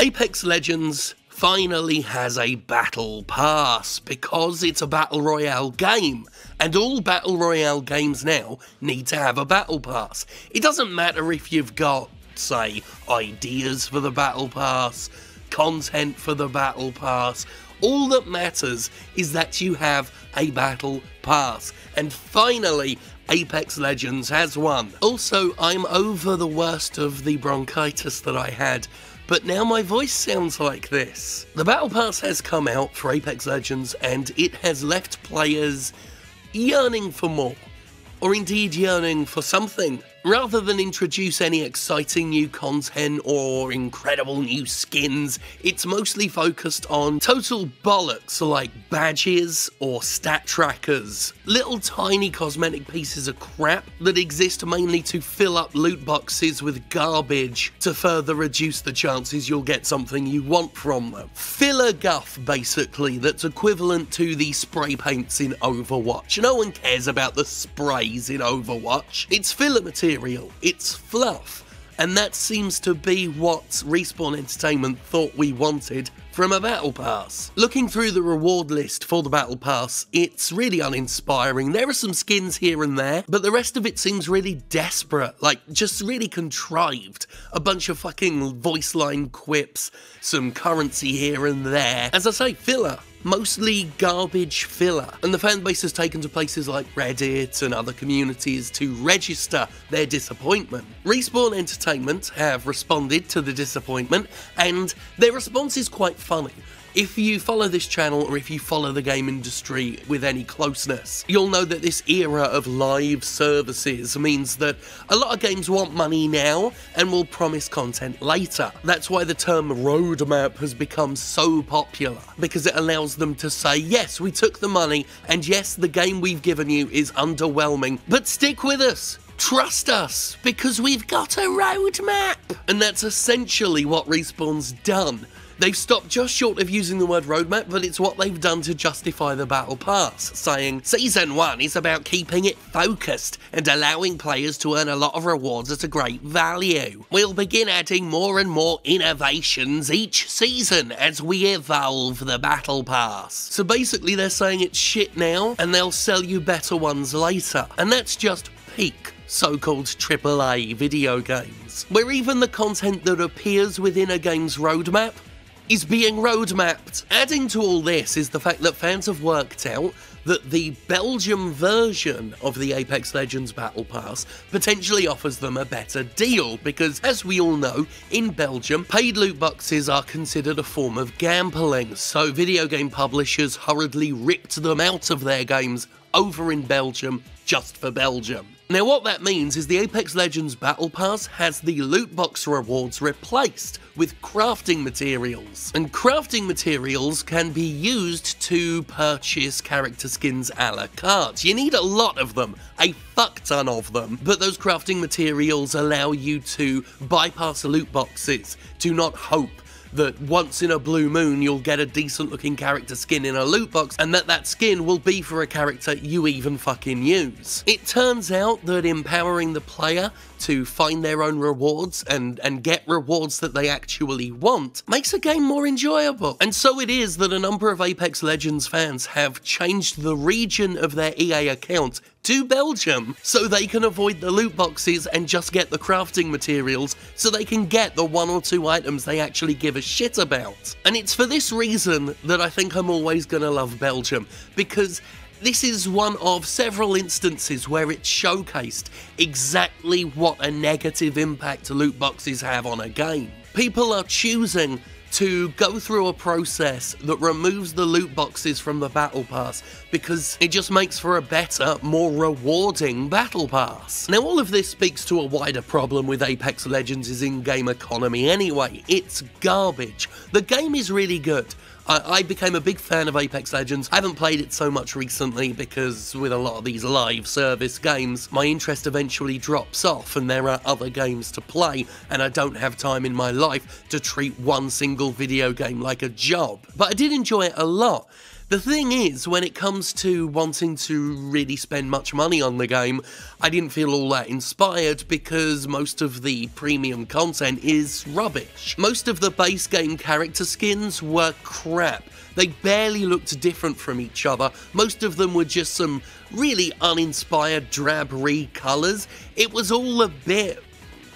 Apex Legends finally has a battle pass because it's a battle royale game, and all battle royale games now need to have a battle pass. It doesn't matter if you've got, say, ideas for the battle pass, content for the battle pass. All that matters is that you have a battle pass, and finally Apex Legends has one. Also, I'm over the worst of the bronchitis that I had, but now my voice sounds like this. The Battle Pass has come out for Apex Legends, and it has left players yearning for more, or indeed yearning for something. Rather than introduce any exciting new content or incredible new skins, it's mostly focused on total bollocks like badges or stat trackers. Little tiny cosmetic pieces of crap that exist mainly to fill up loot boxes with garbage to further reduce the chances you'll get something you want from them. Filler guff, basically, that's equivalent to the spray paints in Overwatch. No one cares about the sprays in Overwatch. It's filler material. It's fluff, and that seems to be what Respawn Entertainment thought we wanted from a Battle Pass. Looking through the reward list for the Battle Pass, it's really uninspiring. There are some skins here and there, but the rest of it seems really desperate, like just really contrived. A bunch of fucking voice line quips, some currency here and there. As I say, filler. Mostly garbage filler, and the fanbase has taken to places like Reddit and other communities to register their disappointment. Respawn Entertainment have responded to the disappointment, and their response is quite funny. If you follow this channel, or if you follow the game industry with any closeness, you'll know that this era of live services means that a lot of games want money now and will promise content later. That's why the term roadmap has become so popular, because it allows them to say, yes, we took the money, and yes, the game we've given you is underwhelming, but stick with us. Trust us, because we've got a roadmap. And that's essentially what Respawn's done. They've stopped just short of using the word roadmap, but it's what they've done to justify the Battle Pass, saying, Season 1 is about keeping it focused and allowing players to earn a lot of rewards at a great value. We'll begin adding more and more innovations each season as we evolve the Battle Pass. So basically they're saying it's shit now, and they'll sell you better ones later. And that's just peak so-called AAA video games, where even the content that appears within a game's roadmap is being roadmapped. Adding to all this is the fact that fans have worked out that the Belgium version of the Apex Legends Battle Pass potentially offers them a better deal, because as we all know, in Belgium, paid loot boxes are considered a form of gambling, so video game publishers hurriedly ripped them out of their games over in Belgium just for Belgium. Now what that means is the Apex Legends Battle Pass has the loot box rewards replaced with crafting materials. And crafting materials can be used to purchase character skins a la carte. You need a lot of them, a fuck ton of them, but those crafting materials allow you to bypass loot boxes, to not hope that once in a blue moon you'll get a decent looking character skin in a loot box, and that skin will be for a character you even fucking use. It turns out that empowering the player to find their own rewards and get rewards that they actually want makes a game more enjoyable. And so it is that a number of Apex Legends fans have changed the region of their EA account to Belgium so they can avoid the loot boxes and just get the crafting materials so they can get the 1 or 2 items they actually give a shit about. And it's for this reason that I think I'm always gonna love Belgium, because this is one of several instances where it's showcased exactly what a negative impact loot boxes have on a game. People are choosing to go through a process that removes the loot boxes from the Battle Pass because it just makes for a better, more rewarding Battle Pass. Now all of this speaks to a wider problem with Apex Legends' in-game economy anyway. It's garbage. The game is really good. I became a big fan of Apex Legends. I haven't played it so much recently because with a lot of these live service games, my interest eventually drops off and there are other games to play, and I don't have time in my life to treat one single video game like a job. But I did enjoy it a lot. The thing is, when it comes to wanting to really spend much money on the game, I didn't feel all that inspired because most of the premium content is rubbish. Most of the base game character skins were crap. They barely looked different from each other. Most of them were just some really uninspired drab colours. It was all a bit,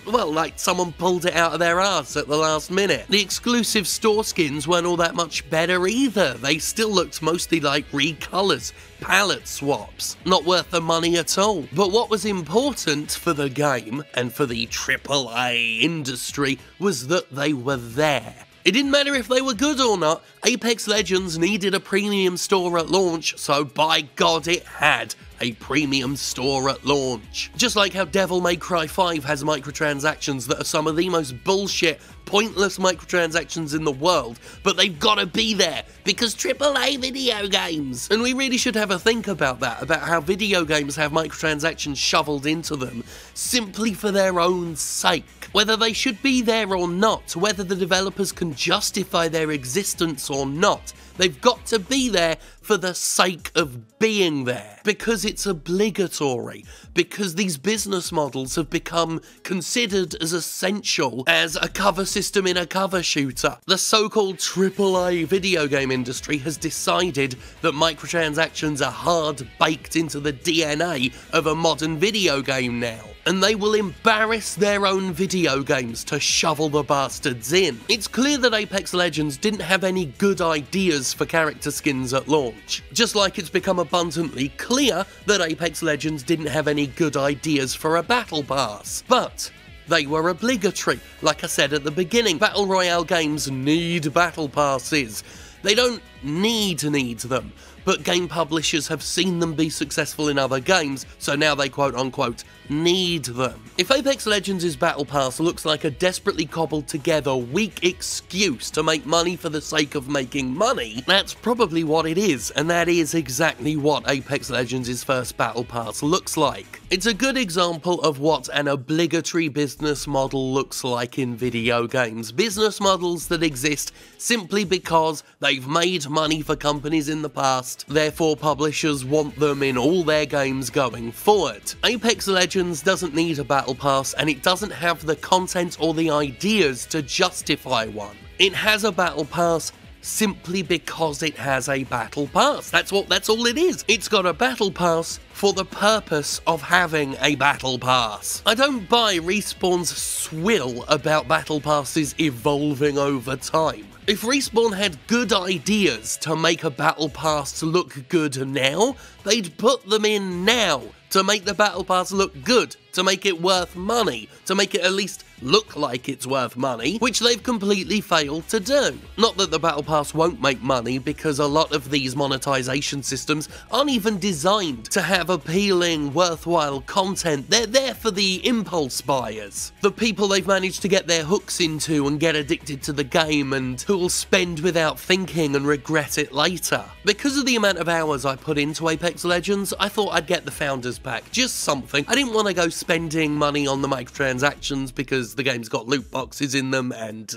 well, like someone pulled it out of their arse at the last minute. The exclusive store skins weren't all that much better either. They still looked mostly like recolours, palette swaps. Not worth the money at all. But what was important for the game, and for the AAA industry, was that they were there. It didn't matter if they were good or not, Apex Legends needed a premium store at launch, so by God it had a premium store at launch. Just like how Devil May Cry 5 has microtransactions that are some of the most bullshit, pointless microtransactions in the world, but they've gotta be there, because AAA video games! And we really should have a think about that, about how video games have microtransactions shoveled into them, simply for their own sake. Whether they should be there or not, whether the developers can justify their existence or not, they've got to be there for the sake of being there. Because it's obligatory. Because these business models have become considered as essential as a cover system in a cover shooter. The so-called AAA video game industry has decided that microtransactions are hard-baked into the DNA of a modern video game now. And they will embarrass their own video games to shovel the bastards in. It's clear that Apex Legends didn't have any good ideas for character skins at launch. Just like it's become abundantly clear that Apex Legends didn't have any good ideas for a battle pass. But they were obligatory. Like I said at the beginning, Battle Royale games need battle passes. They don't need them, but game publishers have seen them be successful in other games, so now they quote-unquote need them. If Apex Legends' Battle Pass looks like a desperately cobbled together, weak excuse to make money for the sake of making money, that's probably what it is, and that is exactly what Apex Legends' first Battle Pass looks like. It's a good example of what an obligatory business model looks like in video games. Business models that exist simply because they've made money for companies in the past, therefore publishers want them in all their games going forward. Apex Legends doesn't need a battle pass, and it doesn't have the content or the ideas to justify one. It has a battle pass simply because it has a battle pass. That's all it is. It's got a battle pass for the purpose of having a battle pass. I don't buy Respawn's swill about battle passes evolving over time. If Respawn had good ideas to make a battle pass look good now, they'd put them in now to make the battle pass look good, to make it worth money, to make it at least look like it's worth money, which they've completely failed to do. Not that the battle pass won't make money, because a lot of these monetization systems aren't even designed to have appealing, worthwhile content. They're there for the impulse buyers, the people they've managed to get their hooks into and get addicted to the game, and who'll spend without thinking and regret it later. Because of the amount of hours I put into Apex Legends, I thought I'd get the Founders Pack, just something. I didn't want to go spending money on the microtransactions because the game's got loot boxes in them and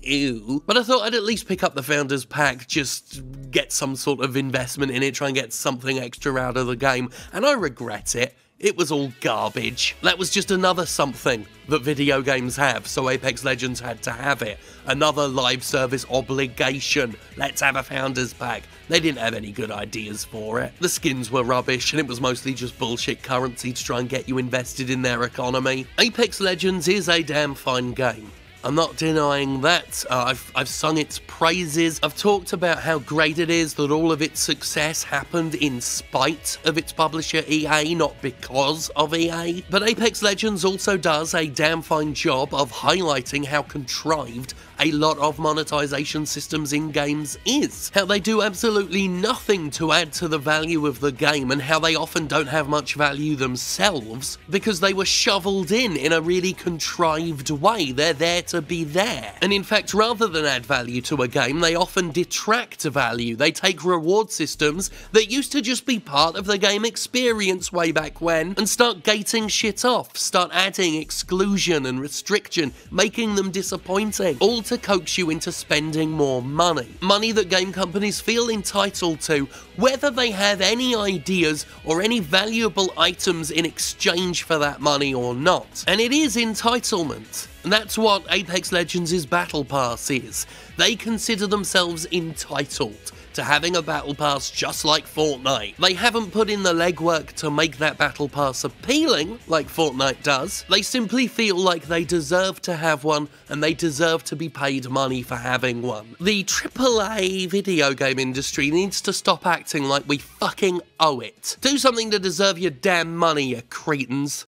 ew. But I thought I'd at least pick up the Founders Pack, just get some sort of investment in it, try and get something extra out of the game, and I regret it. It was all garbage. That was just another something that video games have, so Apex Legends had to have it. Another live service obligation. Let's have a Founders Pack. They didn't have any good ideas for it. The skins were rubbish, and it was mostly just bullshit currency to try and get you invested in their economy. Apex Legends is a damn fine game. I'm not denying that. I've sung its praises. I've talked about how great it is that all of its success happened in spite of its publisher EA, not because of EA. But Apex Legends also does a damn fine job of highlighting how contrived a lot of monetization systems in games is. How they do absolutely nothing to add to the value of the game, and how they often don't have much value themselves because they were shoveled in a really contrived way. They're there to be there. And in fact, rather than add value to a game, they often detract value. They take reward systems that used to just be part of the game experience way back when and start gating shit off, start adding exclusion and restriction, making them disappointing, all to to coax you into spending more money. Money that game companies feel entitled to, whether they have any ideas or any valuable items in exchange for that money or not. And it is entitlement. And that's what Apex Legends' Battle Pass is. They consider themselves entitled to having a Battle Pass just like Fortnite. They haven't put in the legwork to make that Battle Pass appealing like Fortnite does. They simply feel like they deserve to have one and they deserve to be paid money for having one. The AAA video game industry needs to stop acting like we fucking owe it. Do something to deserve your damn money, you cretins.